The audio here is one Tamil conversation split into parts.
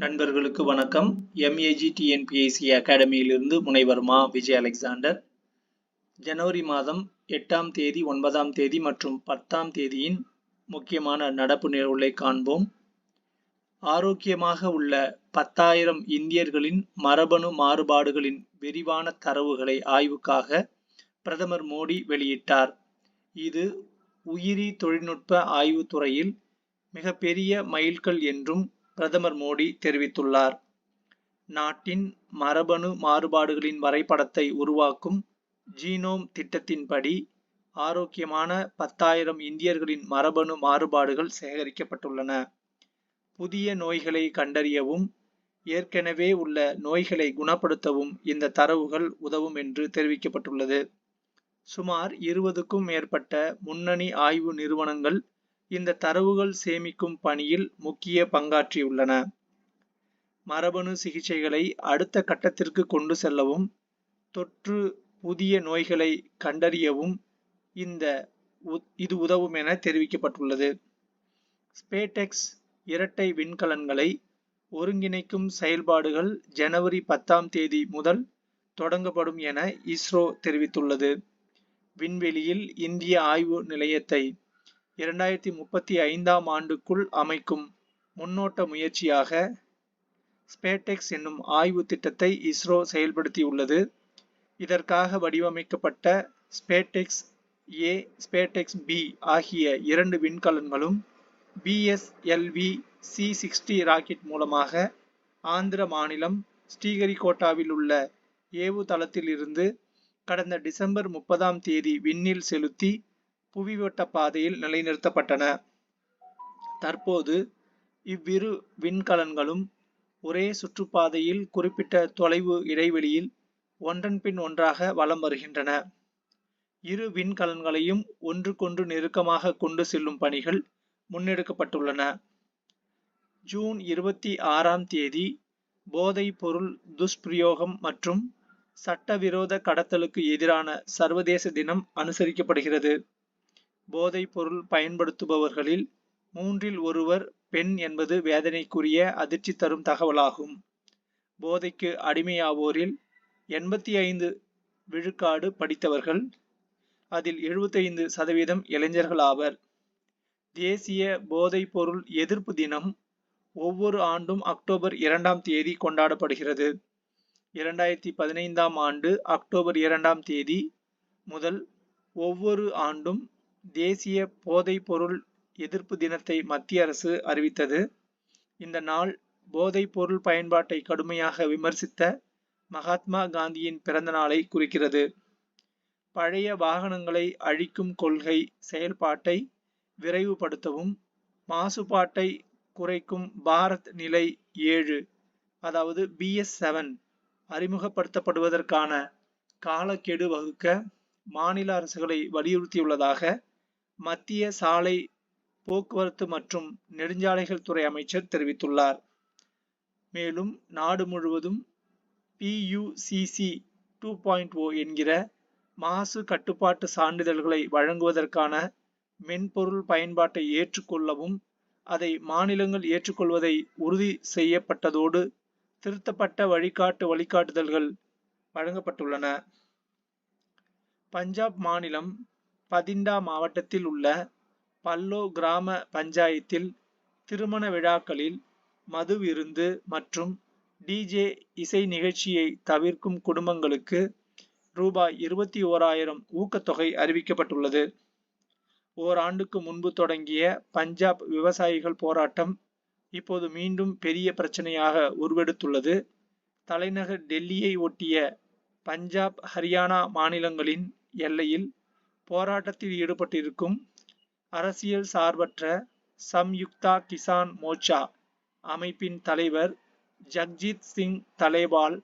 நண்பர்களுக்கு வணக்கம். MEG TNPSC அகாடமியிலிருந்து முனைவர் மா. விஜய் அலெக்சாண்டர். ஜனவரி மாதம் 8ஆம் தேதி, 9ஆம் தேதி மற்றும் 10ஆம் தேதியின் முக்கியமான நடப்பு நிகழ்வுகளை காண்போம். ஆரோக்கியமாக உள்ள 10,000 இந்தியர்களின் மரபணு மாறுபாடுகளின் விரிவான தரவுகளை ஆய்வுக்காக பிரதமர் மோடி வெளியிட்டார். இது உயிரி தொழில்நுட்ப ஆய்வுத் துறையில் மிகப்பெரிய மைல்கல் என்றும் பிரதமர் மோடி தெரிவித்துள்ளார். நாட்டின் மரபணு மாறுபாடுகளின் வரைபடத்தை உருவாக்கும் ஜீனோம் திட்டத்தின்படி ஆரோக்கியமான 10,000 இந்தியர்களின் மரபணு மாறுபாடுகள் சேகரிக்கப்பட்டுள்ளன. புதிய நோய்களை கண்டறியவும் ஏற்கனவே உள்ள நோய்களை குணப்படுத்தவும் இந்த தரவுகள் உதவும் என்று தெரிவிக்கப்பட்டுள்ளது. சுமார் 20க்கும் மேற்பட்ட முன்னணி ஆய்வு நிறுவனங்கள் இந்த தரவுகள் சேமிக்கும் பணியில் முக்கிய பங்காற்றியுள்ளன. மரபணு சிகிச்சைகளை அடுத்த கட்டத்திற்கு கொண்டு செல்லவும் தொற்று புதிய நோய்களை கண்டறியவும் இது உதவும் என தெரிவிக்கப்பட்டுள்ளது. ஸ்பேடெக்ஸ் இரட்டை விண்கலன்களை ஒருங்கிணைக்கும் செயல்பாடுகள் ஜனவரி 10ஆம் தேதி முதல் தொடங்கப்படும் என இஸ்ரோ தெரிவித்துள்ளது. விண்வெளியில் இந்திய ஆய்வு நிலையத்தை 2035ஆம் ஆண்டுக்குள் அமைக்கும் முன்னோட்ட முயற்சியாக ஸ்பேடெக்ஸ் என்னும் ஆய்வு திட்டத்தை இஸ்ரோ செயல்படுத்தியுள்ளது. இதற்காக வடிவமைக்கப்பட்ட ஸ்பேடெக்ஸ் ஏ, ஸ்பேடெக்ஸ் பி ஆகிய 2 விண்கலன்களும் BSLV C-60 ராக்கெட் மூலமாக ஆந்திர மாநிலம் ஸ்ரீஹரிகோட்டாவில் உள்ள ஏவுதளத்தில் இருந்து கடந்த டிசம்பர் 30ஆம் தேதி விண்ணில் செலுத்தி புவிவட்ட பாதையில் நிலைநிறுத்தப்பட்டன. தற்போது இவ்விரு விண்கலன்களும் ஒரே சுற்றுப்பாதையில் குறிப்பிட்ட தொலைவு இடைவெளியில் ஒன்றன் பின் ஒன்றாக வலம் வருகின்றன. இரு விண்கலன்களையும் ஒன்றுக்கொன்று நெருக்கமாக கொண்டு செல்லும் பணிகள் முன்னெடுக்கப்பட்டுள்ளன. ஜூன் 26ஆம் தேதி போதைப் பொருள் துஷ்பிரயோகம் மற்றும் சட்டவிரோத கடத்தலுக்கு எதிரான சர்வதேச தினம் அனுசரிக்கப்படுகிறது. போதைப் பொருள் பயன்படுத்துபவர்களில் 3இல் ஒருவர் பெண் என்பது வேதனைக்குரிய அதிர்ச்சி தரும் தகவலாகும். போதைக்கு அடிமையாவோரில் 85 விழுக்காடு படித்தவர்கள், அதில் 75% இளைஞர்கள் ஆவர். தேசிய போதைப் பொருள் எதிர்ப்பு தினம் ஒவ்வொரு ஆண்டும் அக்டோபர் 2ஆம் தேதி கொண்டாடப்படுகிறது. 2015ஆம் ஆண்டு அக்டோபர் 2ஆம் தேதி முதல் ஒவ்வொரு ஆண்டும் தேசிய போதைப் பொருள் எதிர்ப்பு தினத்தை மத்திய அரசு அறிவித்தது. இந்த நாள் போதைப் பொருள் பயன்பாட்டை கடுமையாக விமர்சித்த மகாத்மா காந்தியின் பிறந்த நாளை குறிக்கிறது. பழைய வாகனங்களை அழிக்கும் கொள்கை செயல்பாட்டை விரைவுபடுத்தவும் மாசுபாட்டை குறைக்கும் பாரத் நிலை 7 அதாவது BS7 அறிமுகப்படுத்தப்படுவதற்கான காலக்கெடு வகுக்க மாநில அரசுகளை வலியுறுத்தியுள்ளதாக மத்திய சாலை போக்குவரத்து மற்றும் நெடுஞ்சாலைகள் துறை அமைச்சர் தெரிவித்துள்ளார். மேலும் நாடு முழுவதும் PUCC 2.0 என்கிற மாசு கட்டுப்பாட்டு சான்றிதழ்களை வழங்குவதற்கான மென்பொருள் பயன்பாட்டை ஏற்றுக்கொள்ளவும் அதை மாநிலங்கள் ஏற்றுக்கொள்வதை உறுதி செய்யப்பட்டதோடு திருத்தப்பட்ட வழிகாட்டுதல்கள் வழங்கப்பட்டுள்ளன. பஞ்சாப் மாநிலம் பதிண்டா மாவட்டத்தில் உள்ள பல்லோ கிராம பஞ்சாயத்தில் திருமண விழாக்களில் மது விருந்து மற்றும் DJ இசை நிகழ்ச்சியை தவிர்க்கும் குடும்பங்களுக்கு ரூபாய் 21,000 ஊக்கத்தொகை அறிவிக்கப்பட்டுள்ளது. ஓராண்டுக்கு முன்பு தொடங்கிய பஞ்சாப் விவசாயிகள் போராட்டம் இப்போது மீண்டும் பெரிய பிரச்சனையாக உருவெடுத்துள்ளது. தலைநகர் டெல்லியை ஒட்டிய பஞ்சாப், ஹரியானா மாநிலங்களின் எல்லையில் போராட்டத்தில் ஈடுபட்டிருக்கும் அரசியல் சார்பற்ற சம்யுக்தா கிசான் மோர்ச்சா அமைப்பின் தலைவர் ஜக்ஜீத் சிங் தலேவால்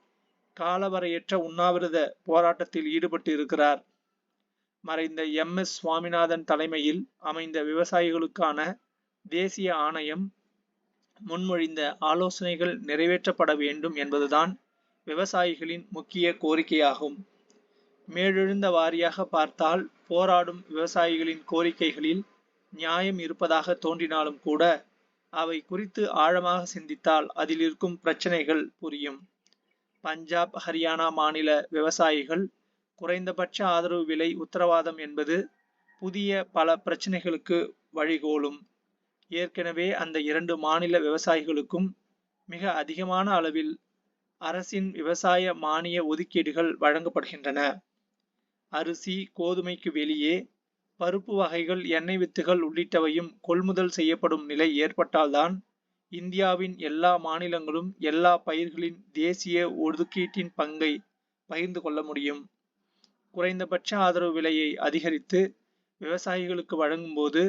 காலவரையற்ற உண்ணாவிரத போராட்டத்தில் ஈடுபட்டு இருக்கிறார். மறைந்த MS சுவாமிநாதன் தலைமையில் அமைந்த விவசாயிகளுக்கான தேசிய ஆணையம் முன்மொழிந்த ஆலோசனைகள் நிறைவேற்றப்பட வேண்டும் என்பதுதான் விவசாயிகளின் முக்கிய கோரிக்கையாகும். மேலெழுந்த வாரியாக பார்த்தால் போராடும் விவசாயிகளின் கோரிக்கைகளில் நியாயம் இருப்பதாக தோன்றினாலும் கூட அவை குறித்து ஆழமாக சிந்தித்தால் அதில் இருக்கும் பிரச்சனைகள் புரியும். பஞ்சாப், ஹரியானா மாநில விவசாயிகள் குறைந்தபட்ச ஆதரவு விலை உத்தரவாதம் என்பது புதிய பல பிரச்சனைகளுக்கு வழிகோலும். ஏற்கனவே அந்த 2 மாநில விவசாயிகளுக்கும் மிக அதிகமான அளவில் அரசின் விவசாய மானிய ஒதுக்கீடுகள் வழங்கப்படுகின்றன. அரிசி, கோதுமைக்கு வெளியே பருப்பு வகைகள், எண்ணெய் வித்துகள் உள்ளிட்டவையும் கொள்முதல் செய்யப்படும் நிலை ஏற்பட்டால்தான் இந்தியாவின் எல்லா மாநிலங்களும் எல்லா பயிர்களின் தேசிய ஒதுக்கீட்டின் பங்கை பகிர்ந்து கொள்ள முடியும். குறைந்தபட்ச ஆதரவு விலையை அதிகரித்து விவசாயிகளுக்கு வழங்கும்போது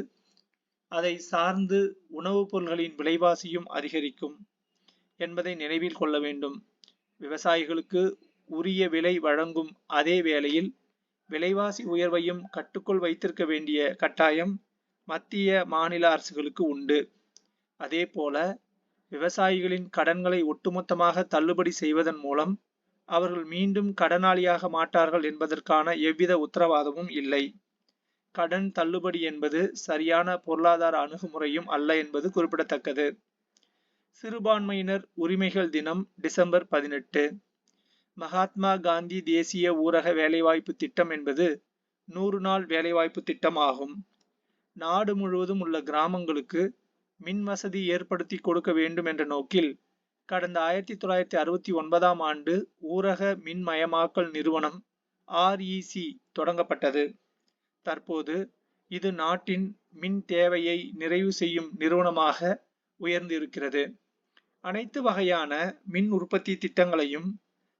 அதை சார்ந்து உணவுப் பொருள்களின் விலைவாசியும் அதிகரிக்கும் என்பதை நினைவில் கொள்ள வேண்டும். விவசாயிகளுக்கு உரிய விலை வழங்கும் அதே வேளையில் விலைவாசி உயர்வையும் கட்டுக்குள் வைத்திருக்க வேண்டிய கட்டாயம் மத்திய, மாநில அரசுகளுக்கு உண்டு. அதேபோல விவசாயிகளின் கடன்களை ஒட்டுமொத்தமாக தள்ளுபடி செய்வதன் மூலம் அவர்கள் மீண்டும் கடனாளியாக மாட்டார்கள் என்பதற்கான எவ்வித உத்தரவாதமும் இல்லை. கடன் தள்ளுபடி என்பது சரியான பொருளாதார அணுகுமுறையும் அல்ல என்பது குறிப்பிடத்தக்கது. சிறுபான்மையினர் உரிமைகள் தினம் டிசம்பர் 18. மகாத்மா காந்தி தேசிய ஊரக வேலைவாய்ப்பு திட்டம் என்பது 100 நாள் வேலைவாய்ப்பு திட்டம் ஆகும். நாடு முழுவதும் உள்ள கிராமங்களுக்கு மின் வசதி ஏற்படுத்தி கொடுக்க வேண்டும் என்ற நோக்கில் கடந்த 1969ஆம் ஆண்டு ஊரக மின்மயமாக்கல் நிறுவனம் REC தொடங்கப்பட்டது. தற்போது இது நாட்டின் மின் தேவையை நிறைவு செய்யும் நிறுவனமாக உயர்ந்து இருக்கிறது. அனைத்து வகையான மின் உற்பத்தி திட்டங்களையும்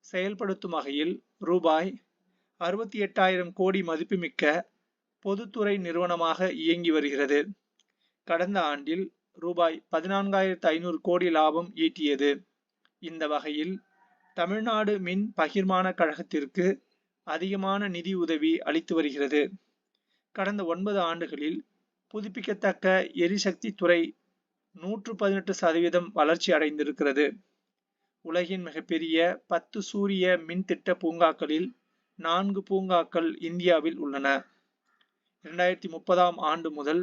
செயல்படுத்தும் வகையில் ரூபாய் 68,000 கோடி மதிப்புமிக்க பொதுத்துறை நிறுவனமாக இயங்கி வருகிறது. கடந்த ஆண்டில் ரூபாய் 14,500 கோடி லாபம் ஈட்டியது. இந்த வகையில் தமிழ்நாடு மின் பகிர்மான கழகத்திற்கு அதிகமான நிதி உதவி அளித்து வருகிறது. கடந்த 9 ஆண்டுகளில் புதுப்பிக்கத்தக்க எரிசக்தி துறை 118% வளர்ச்சி அடைந்திருக்கிறது. உலகின் மிகப்பெரிய 10 சூரிய மின் திட்ட பூங்காக்களில் 4 பூங்காக்கள் இந்தியாவில் உள்ளன. 2030ஆம் ஆண்டு முதல்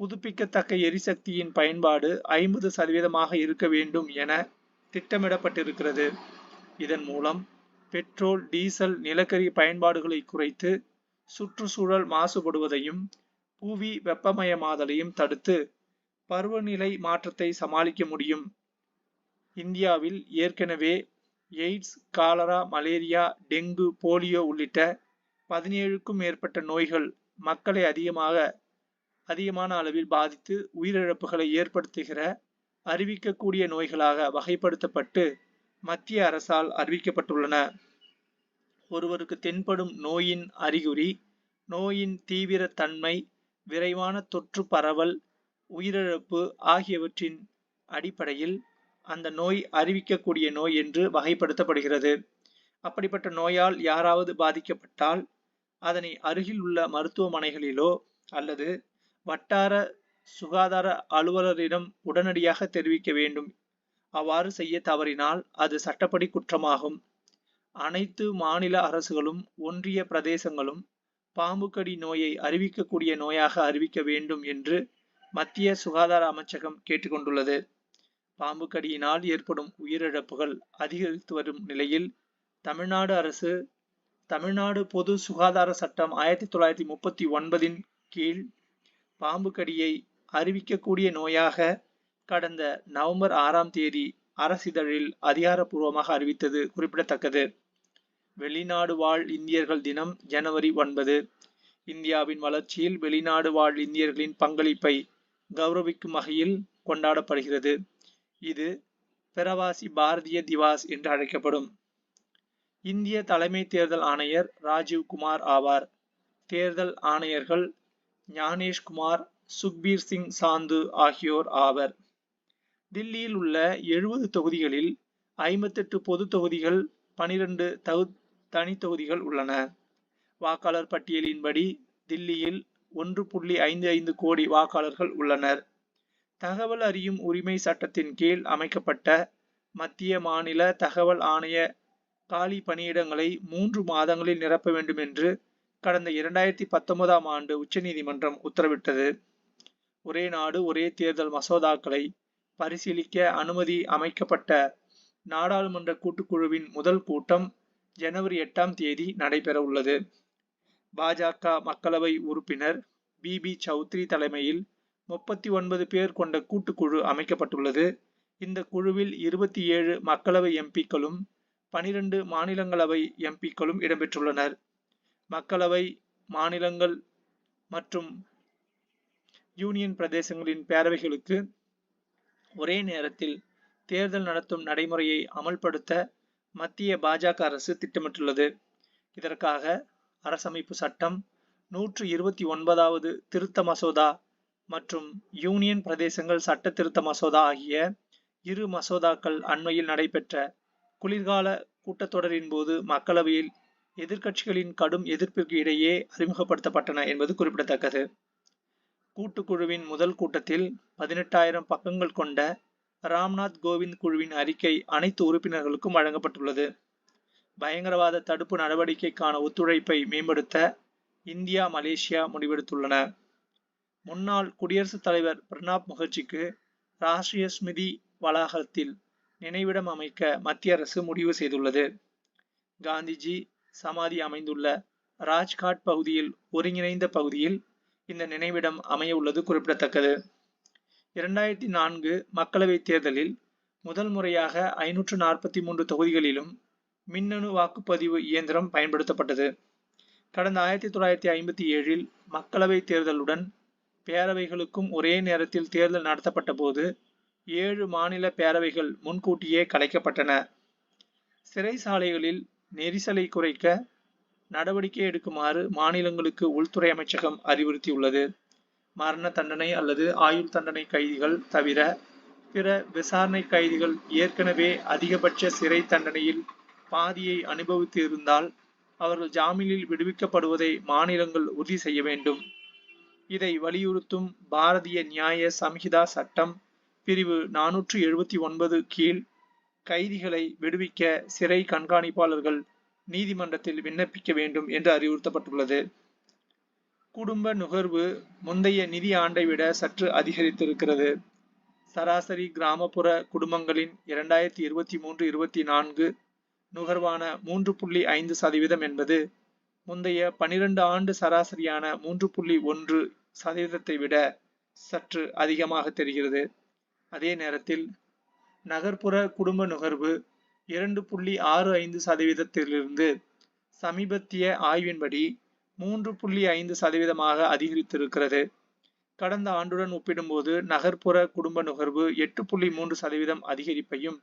புதுப்பிக்கத்தக்க எரிசக்தியின் பயன்பாடு 50% இருக்க வேண்டும் என திட்டமிடப்பட்டிருக்கிறது. இதன் மூலம் பெட்ரோல், டீசல், நிலக்கரி பயன்பாடுகளை குறைத்து சுற்றுச்சூழல் மாசுபடுவதையும் புவி வெப்பமயமாதலையும் தடுத்து பருவநிலை மாற்றத்தை சமாளிக்க முடியும். இந்தியாவில் ஏற்கனவே AIDS, cholera, malaria, dengue, polio உள்ளிட்ட 17க்கும் மேற்பட்ட நோய்கள் மக்களை அதிகமான அளவில் பாதித்து உயிரிழப்புகளை ஏற்படுத்துகிற அறிவிக்கக்கூடிய நோய்களாக வகைப்படுத்தப்பட்டு மத்திய அரசால் அறிவிக்கப்பட்டுள்ளன. ஒருவருக்கு தென்படும் நோயின் அறிகுறி, நோயின் தீவிர தன்மை, விரைவான தொற்று பரவல், உயிரிழப்பு ஆகியவற்றின் அடிப்படையில் அந்த நோய் அறிவிக்கக்கூடிய நோய் என்று வகைப்படுத்தப்படுகிறது. அப்படிப்பட்ட நோயால் யாராவது பாதிக்கப்பட்டால் அதனை அருகில் உள்ள மருத்துவமனைகளிலோ அல்லது வட்டார சுகாதார அலுவலரிடம் உடனடியாக தெரிவிக்க வேண்டும். அவ்வாறு செய்ய தவறினால் அது சட்டப்படி குற்றமாகும். அனைத்து மாநில அரசுகளும் ஒன்றிய பிரதேசங்களும் பாம்புக்கடி நோயை அறிவிக்கக்கூடிய நோயாக அறிவிக்க வேண்டும் என்று மத்திய சுகாதார அமைச்சகம் கேட்டுக்கொண்டுள்ளது. பாம்பு கடியினால் ஏற்படும் உயிரிழப்புகள் அதிகரித்து வரும் நிலையில் தமிழ்நாடு அரசு தமிழ்நாடு பொது சுகாதார சட்டம் 1939 கீழ் பாம்பு கடியை அறிவிக்கக்கூடிய நோயாக கடந்த நவம்பர் 6ஆம் தேதி அரசிதழில் அதிகாரப்பூர்வமாக அறிவித்தது குறிப்பிடத்தக்கது. வெளிநாடு வாழ் இந்தியர்கள் தினம் ஜனவரி 9. இந்தியாவின் வளர்ச்சியில் வெளிநாடு வாழ் இந்தியர்களின் பங்களிப்பை கௌரவிக்கும் வகையில் கொண்டாடப்படுகிறது. இது பிரவாசி பாரதிய திவாஸ் என்று அழைக்கப்படும். இந்திய தலைமை தேர்தல் ஆணையர் ராஜீவ் குமார் ஆவார். தேர்தல் ஆணையர்கள் ஞானேஷ்குமார், சுக்பீர் சிங் சாந்து ஆகியோர் ஆவர். தில்லியில் உள்ள 70 தொகுதிகளில் 58 பொது தொகுதிகள், 12 தனி தொகுதிகள் உள்ளன. வாக்காளர் பட்டியலின்படி தில்லியில் 1.55 கோடி வாக்காளர்கள் உள்ளனர். தகவல் அறியும் உரிமை சட்டத்தின் கீழ் அமைக்கப்பட்ட மத்திய மாநில தகவல் ஆணைய காலி பணியிடங்களை 3 மாதங்களில் நிரப்ப வேண்டும் என்று கடந்த 2019ஆம் ஆண்டு உச்சநீதிமன்றம் உத்தரவிட்டது. ஒரே நாடு ஒரே தேர்தல் மசோதாக்களை பரிசீலிக்க அனுமதி அமைக்கப்பட்ட நாடாளுமன்ற கூட்டுக்குழுவின் முதல் கூட்டம் ஜனவரி 8ஆம் தேதி நடைபெற உள்ளது. பாஜக மக்களவை உறுப்பினர் பிபி சௌத்ரி தலைமையில் 39 பேர் கொண்ட கூட்டுக்குழு அமைக்கப்பட்டுள்ளது. இந்த குழுவில் 27 மக்களவை எம்பிக்களும் 12 மாநிலங்களவை எம்பிக்களும் இடம்பெற்றுள்ளனர். மக்களவை, மாநிலங்கள் மற்றும் யூனியன் பிரதேசங்களின் பேரவைகளுக்கு ஒரே நேரத்தில் தேர்தல் நடத்தும் நடைமுறையை அமல்படுத்த மத்திய பாஜக அரசு திட்டமிட்டுள்ளது. இதற்காக அரசமைப்பு சட்டம் 129வது திருத்த மசோதா மற்றும் யூனியன் பிரதேசங்கள் சட்ட திருத்த மசோதா ஆகிய இரு மசோதாக்கள் அண்மையில் நடைபெற்ற குளிர்கால கூட்டத்தொடரின் போது மக்களவையில் எதிர்க்கட்சிகளின் கடும் எதிர்ப்பிற்கு இடையே அறிமுகப்படுத்தப்பட்டன என்பது குறிப்பிடத்தக்கது. கூட்டுக்குழுவின் முதல் கூட்டத்தில் 18,000 பக்கங்கள் கொண்ட ராம்நாத் கோவிந்த் குழுவின் அறிக்கை அனைத்து உறுப்பினர்களுக்கும் வழங்கப்பட்டுள்ளது. பயங்கரவாத தடுப்பு நடவடிக்கைக்கான ஒத்துழைப்பை மேம்படுத்த இந்தியா, மலேசியா முடிவெடுத்துள்ளன. முன்னாள் குடியரசுத் தலைவர் பிரணாப் முகர்ஜிக்கு ராஷ்டிரிய ஸ்மிருதி வளாகத்தில் நினைவிடம் அமைக்க மத்திய அரசு முடிவு செய்துள்ளது. காந்திஜி சமாதி அமைந்துள்ள ராஜ்காட் பகுதியில் ஒருங்கிணைந்த பகுதியில் இந்த நினைவிடம் அமைய உள்ளது குறிப்பிடத்தக்கது. 2004 மக்களவைத் தேர்தலில் முதல் முறையாக 543 தொகுதிகளிலும் மின்னணு வாக்குப்பதிவு இயந்திரம் பயன்படுத்தப்பட்டது. கடந்த 1957இல் மக்களவைத் தேர்தலுடன் பேரவைகளுக்கும் ஒரே நேரத்தில் தேர்தல் நடத்தப்பட்ட போது 7 மாநில பேரவைகள் முன்கூட்டியே கலைக்கப்பட்டன. சிறைச்சாலைகளில் நெரிசலை குறைக்க நடவடிக்கை எடுக்குமாறு மாநிலங்களுக்கு உள்துறை அமைச்சகம் அறிவுறுத்தியுள்ளது. மரண தண்டனை அல்லது ஆயுள் தண்டனை கைதிகள் தவிர பிற விசாரணை கைதிகள் ஏற்கனவே அதிகபட்ச சிறை தண்டனையில் பாதியை அனுபவித்து இருந்தால் அவர்கள் ஜாமீனில் விடுவிக்கப்படுவதை மாநிலங்கள் உறுதி செய்ய வேண்டும். இதை வலியுறுத்தும் பாரதிய நியாய சம்ஹிதா சட்டம் பிரிவு 479 கீழ் கைதிகளை விடுவிக்க சிறை கண்காணிப்பாளர்கள் நீதிமன்றத்தில் விண்ணப்பிக்க வேண்டும் என்று அறிவுறுத்தப்பட்டுள்ளது. குடும்ப நுகர்வு முந்தைய நிதி ஆண்டை விட சற்று அதிகரித்திருக்கிறது. சராசரி கிராமப்புற குடும்பங்களின் 2023-24 நுகர்வான 3.5% என்பது முந்தைய 12 ஆண்டு சராசரியான 3.1% விட சற்று அதிகமாக தெரிகிறது. அதே நேரத்தில் நகர்ப்புற குடும்ப நுகர்வு 2.65%-இலிருந்து சமீபத்திய ஆய்வின்படி 3.5%-ஆக அதிகரித்திருக்கிறது. கடந்த ஆண்டுடன் ஒப்பிடும்போது நகர்ப்புற குடும்ப நுகர்வு 8.3% அதிகரிப்பையும்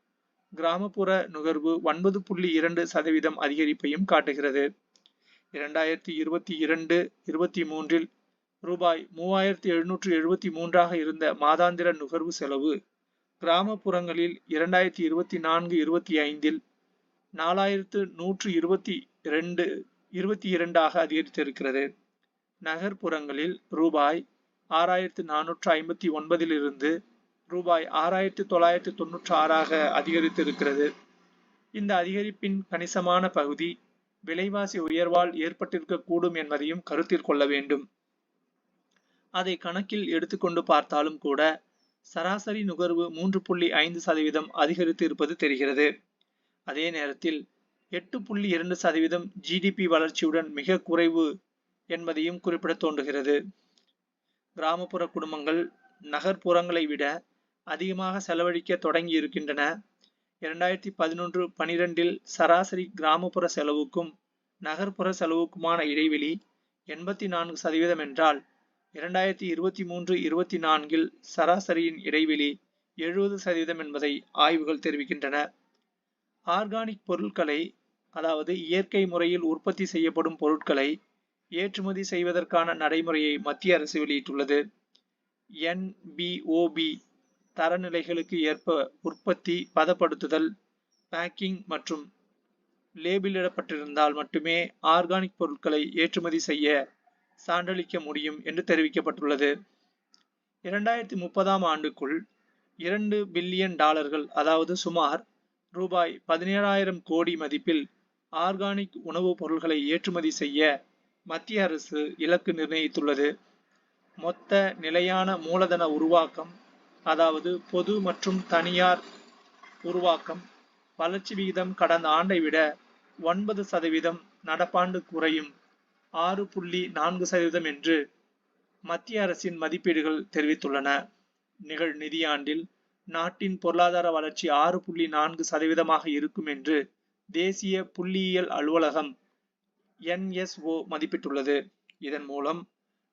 கிராமப்புற நுகர்வு 9.2% அதிகரிப்பையும் காட்டுகிறது. 2022-23இல் ரூபாய் 3,773 இருந்த மாதாந்திர நுகர்வு செலவு கிராமப்புறங்களில் 2024-25இல் 4,122 அதிகரித்திருக்கிறது. நகர்ப்புறங்களில் ரூபாய் 6,459 ரூபாய் 6,996 அதிகரித்திருக்கிறது. இந்த அதிகரிப்பின் கணிசமான பகுதி விலைவாசி உயர்வால் ஏற்பட்டிருக்கக்கூடும் என்பதையும் கருத்தில் கொள்ள வேண்டும். அதை கணக்கில் எடுத்துக்கொண்டு பார்த்தாலும் கூட சராசரி நுகர்வு 3.5% அதிகரித்து இருப்பது தெரிகிறது. அதே நேரத்தில் 8.2% ஜிடிபி வளர்ச்சியுடன் மிக குறைவு என்பதையும் குறிப்பிட தோன்றுகிறது. கிராமப்புற குடும்பங்கள் நகர்ப்புறங்களை விட அதிகமாக செலவழிக்க தொடங்கி இருக்கின்றன. 2011-12இல் சராசரி கிராமப்புற செலவுக்கும் நகர்ப்புற செலவுக்குமான இடைவெளி 84% என்றால் 2023-24இல் சராசரியின் இடைவெளி 70% என்பதை ஆய்வுகள் தெரிவிக்கின்றன. ஆர்கானிக் பொருட்களை, அதாவது இயற்கை முறையில் உற்பத்தி செய்யப்படும் பொருட்களை ஏற்றுமதி செய்வதற்கான நடைமுறையை மத்திய அரசு வெளியிட்டுள்ளது. NBOB தரநிலைகளுக்கு ஏற்ப உற்பத்தி, பதப்படுத்துதல், பேக்கிங் மற்றும் லேபிளிடப்பட்டிருந்தால் மட்டுமே ஆர்கானிக் பொருட்களை ஏற்றுமதி செய்ய சான்றளிக்க முடியும் என்று தெரிவிக்கப்பட்டுள்ளது. 2030ஆம் ஆண்டுக்குள் $2 பில்லியன், அதாவது சுமார் ரூபாய் 17,000 கோடி மதிப்பில் ஆர்கானிக் உணவுப் பொருட்களை ஏற்றுமதி செய்ய மத்திய அரசு இலக்கு நிர்ணயித்துள்ளது. மொத்த நிலையான மூலதன உருவாக்கம் அதாவது பொது மற்றும் தனியார் உருவாக்கம் வளர்ச்சி விகிதம் கடந்த ஆண்டை விட 9% நடப்பாண்டு குறையும் 6.4% என்று மத்திய அரசின் மதிப்பீடுகள் தெரிவித்துள்ளன. நிகழ் நிதியாண்டில் நாட்டின் பொருளாதார வளர்ச்சி 6.4% இருக்கும் என்று தேசிய புள்ளியியல் அலுவலகம் NSO மதிப்பிட்டுள்ளது. இதன் மூலம்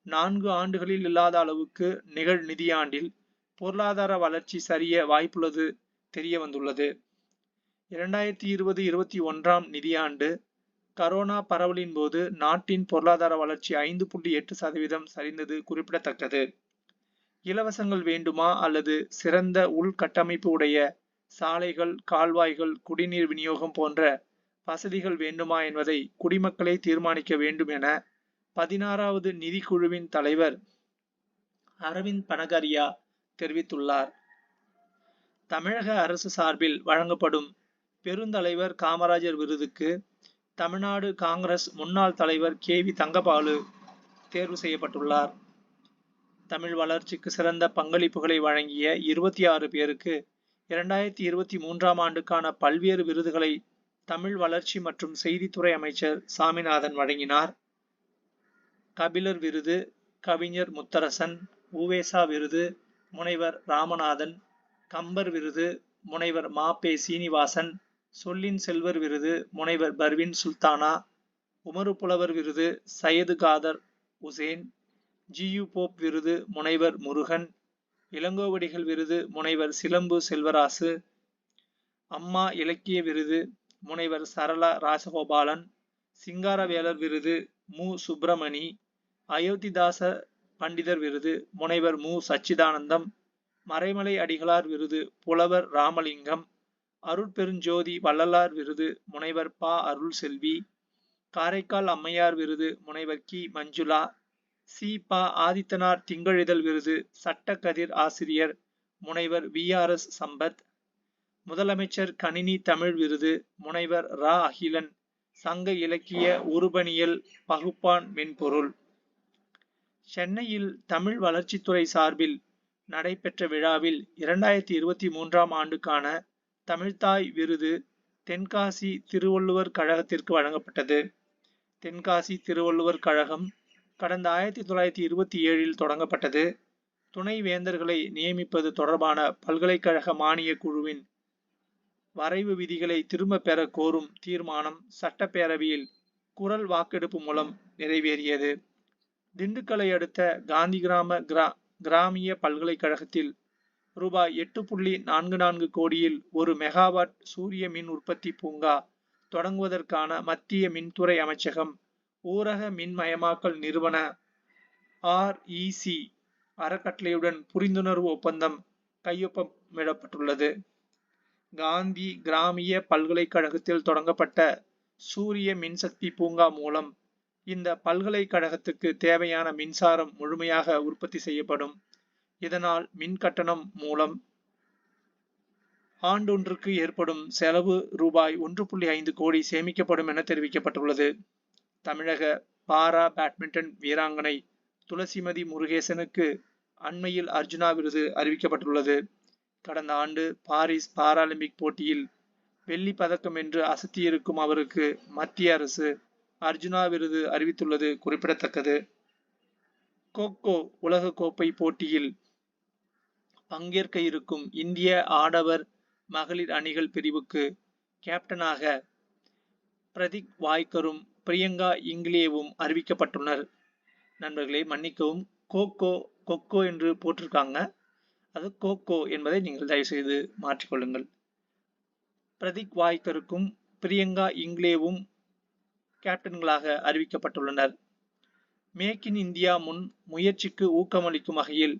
4 ஆண்டுகளில் இல்லாத அளவுக்கு நிகழ் நிதியாண்டில் பொருளாதார வளர்ச்சி சரிய வாய்ப்புள்ளது தெரிய வந்துள்ளது. 2020-21 நிதியாண்டு கரோனா பரவலின் போது நாட்டின் பொருளாதார வளர்ச்சி 5.8% சரிந்தது குறிப்பிடத்தக்கது. இலவசங்கள் வேண்டுமா அல்லது சிறந்த உள்கட்டமைப்பு உடைய சாலைகள், கால்வாய்கள், குடிநீர் விநியோகம் போன்ற வசதிகள் வேண்டுமா என்பதை குடிமக்களே தீர்மானிக்க வேண்டும் என 16வது நிதிக்குழுவின் தலைவர் அரவிந்த் பனகரியா தெரிவித்துள்ளார். தமிழக அரசு சார்பில் வழங்கப்படும் பெருந்தலைவர் காமராஜர் விருதுக்கு தமிழ்நாடு காங்கிரஸ் முன்னாள் தலைவர் KV தங்கபாலு தேர்வு செய்யப்பட்டுள்ளார். தமிழ் வளர்ச்சிக்கு சிறந்த பங்களிப்புகளை வழங்கிய 26 பேருக்கு 2023 ஆண்டுக்கான பல்வேறு விருதுகளை தமிழ் வளர்ச்சி மற்றும் செய்தித்துறை அமைச்சர் சாமிநாதன் வழங்கினார். கபிலர் விருது கவிஞர் முத்தரசன், உவேசா விருது முனைவர் ராமநாதன், கம்பர் விருது முனைவர் மா.பெ. சீனிவாசன், சொல்லின் செல்வர் விருது முனைவர் பர்வின் சுல்தானா, உமறு புலவர் விருது சையது காதர் உசேன், GU போப் விருது முனைவர் முருகன், இளங்கோவடிகள் விருது முனைவர் சிலம்பு செல்வராசு, அம்மா இலக்கிய விருது முனைவர் சரளா ராசகோபாலன், சிங்காரவேலர் விருது மு. சுப்பிரமணி, அயோத்திதாச பண்டிதர் விருது முனைவர் மு. சச்சிதானந்தம், மறைமலை அடிகளார் விருது புலவர் ராமலிங்கம், அருட்பெருஞ்சோதி வள்ளலார் விருது முனைவர் ப. அருள் செல்வி, காரைக்கால் அம்மையார் விருது முனைவர் கி. மஞ்சுளா, சி. ப. ஆதித்தனார் திங்களிதழ் விருது சட்டக்கதிர் ஆசிரியர் முனைவர் VRS சம்பத், முதலமைச்சர் கணினி தமிழ் விருது முனைவர் ரா. அகிலன், சங்க இலக்கிய உருபணியல் பகுப்பான் மென்பொருள். சென்னையில் தமிழ் வளர்ச்சித்துறை சார்பில் நடைபெற்ற விழாவில் 2023 ஆண்டுக்கான தமிழ்த்தாய் விருது தென்காசி திருவள்ளுவர் கழகத்திற்கு வழங்கப்பட்டது. தென்காசி திருவள்ளுவர் கழகம் கடந்த 1927 தொடங்கப்பட்டது. துணை வேந்தர்களை நியமிப்பது தொடர்பான பல்கலைக்கழக மானிய குழுவின் வரைவு விதிகளை திரும்ப பெற கோரும் தீர்மானம் சட்டப்பேரவையில் குரல் வாக்கெடுப்பு மூலம் நிறைவேறியது. திண்டுக்கலை அடுத்த காந்தி கிராமிய பல்கலைக்கழகத்தில் ரூபாய் 8.44 கோடியில் 1 மெகாவாட் சூரிய மின் உற்பத்தி பூங்கா தொடங்குவதற்கான மத்திய மின்துறை அமைச்சகம் ஊரக மின்மயமாக்கல் நிறுவன REC அறக்கட்டளையுடன் புரிந்துணர்வு ஒப்பந்தம் கையொப்பமிடப்பட்டுள்ளது. காந்தி கிராமிய பல்கலைக்கழகத்தில் தொடங்கப்பட்ட சூரிய மின்சக்தி பூங்கா மூலம் இந்த பல்கலைக்கழகத்துக்கு தேவையான மின்சாரம் முழுமையாக உற்பத்தி செய்யப்படும். இதனால் மின் கட்டணம் மூலம் ஆண்டொன்றுக்கு ஏற்படும் செலவு ரூபாய் 1.5 கோடி சேமிக்கப்படும் என தெரிவிக்கப்பட்டுள்ளது. தமிழக பாரா பேட்மிண்டன் வீராங்கனை துளசிமதி முருகேசனுக்கு அண்மையில் அர்ஜுனா விருது அறிவிக்கப்பட்டுள்ளது. கடந்த ஆண்டு பாரிஸ் பாராலிம்பிக் போட்டியில் வெள்ளி பதக்கம் என்று அசத்தியிருக்கும் அவருக்கு மத்திய அரசு அர்ஜுனா விருது அறிவித்துள்ளது குறிப்பிடத்தக்கது. கோகோ உலகக்கோப்பை போட்டியில் பங்கேற்க இருக்கும் இந்திய ஆடவர் மகளிர் அணிகள் பிரிவுக்கு கேப்டனாக பிரதிக் வாய்க்கரும் பிரியங்கா இங்கிலேவும் அறிவிக்கப்பட்டுள்ளனர். நண்பர்களே, மன்னிக்கவும், கொக்கோ என்று போட்டிருக்காங்க, அது கோகோ என்பதை நீங்கள் தயவு செய்து மாற்றிக்கொள்ளுங்கள். பிரதிக் வாய்க்கருக்கும் பிரியங்கா இங்கிலேவும் கேப்டன்களாக அறிவிக்கப்பட்டுள்ளனர். மேக் இன் இந்தியா முன் முயற்சிக்கு ஊக்கமளிக்கும் வகையில்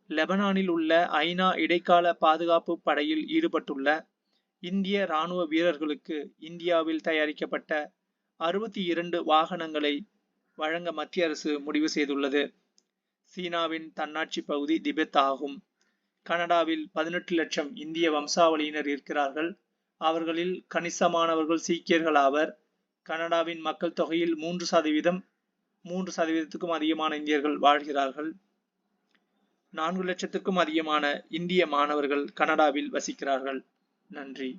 லெபனானில் உள்ள ஐநா இடைக்கால பாதுகாப்பு படையில் ஈடுபட்டுள்ள இந்திய இராணுவ வீரர்களுக்கு இந்தியாவில் தயாரிக்கப்பட்ட 62 வாகனங்களை வழங்க மத்திய அரசு முடிவு செய்துள்ளது. சீனாவின் தன்னாட்சி பகுதி திபெத் ஆகும். கனடாவில் 18 லட்சம் இந்திய வம்சாவளியினர் இருக்கிறார்கள். அவர்களில் கணிசமானவர்கள் சீக்கியர்கள் ஆவர். கனடாவின் மக்கள் தொகையில் 3%க்கும் அதிகமான இந்தியர்கள் வாழ்கிறார்கள். 4 லட்சத்துக்கும் அதிகமான இந்திய மாணவர்கள் கனடாவில் வசிக்கிறார்கள். நன்றி.